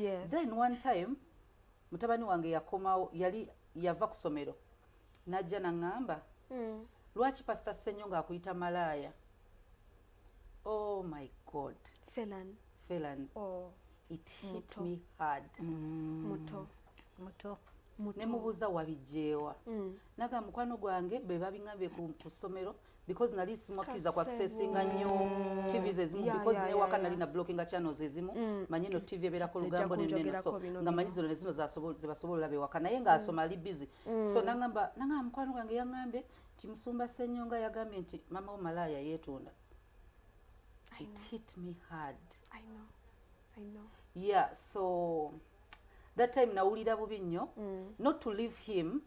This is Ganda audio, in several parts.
Yes. Then one time mutabani wange yakomawo yali yava ku ssomero najja naŋŋamba lwaki pastor Ssenyonga akuyita malaya. Oh my God. Felan. Oh. It hit me hard. Muto. Ne mubuuza wabijjeewa. Naga mukwano gwange be babiŋŋambye ku ssomero because nali simukkiriza ku accessinga nnyo TVs ezimu because newaka nali na blockinga channels ezimu manyi no TV ebeerako olugambo n'enneno so nga manyi zino ze basobola olaba ewaka naye ng'asoma ali busy. So naŋŋamba mukwano gwange yaŋŋambye nti Musumba Ssenyonga yagambye nti mama wo malaaya yeetunda. It hit me hard. I know. Yeah, so that time nawulira bubi nnyo not to leave him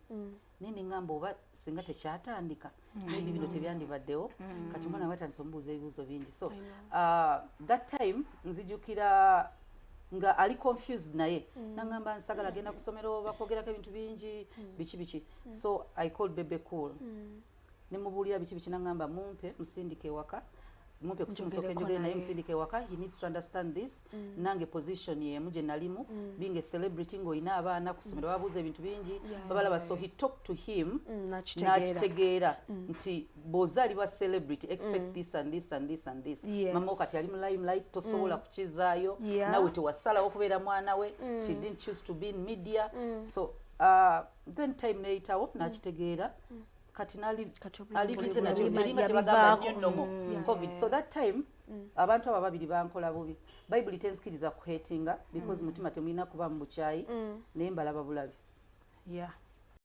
nini ngamba oba singa tekyatandika maybe bino tebyandibaddewo kati mwana batandise omubuuza ebibuuzo bingi so that time nzijukira nga ali confused naye nangamba nsagala agenda ku ssomero bakwogerako ebintu bingi biki so I called Bebe Cool ne mubuulira biki nangamba mumpe musindike ewaka mumpe kusimusoke njogere naye musindike ewaka he needs to understand this nange position yemu gye nalimu being a celebrity ng'olina abaana ku ssomero babuuza ebintu bingi babalaba so he talked to him n'akitegeera nti bw'ozaalibwa celebrity expect this and this and this and this mama wo kati ali mu limelight tosobola kukizaayo nawe tewasalawo okubeera mwana we she didn't choose to be in media so then time neyitawo n'akitegeera kati alivize nakyo eringa kyebagamba nnyo nnomo covid so that time abantu abo babiri bankola bubi bayibuli tenzikiriza kuhetinga because mutima temulina kuba mu bukyayi naye mbalaba bulabi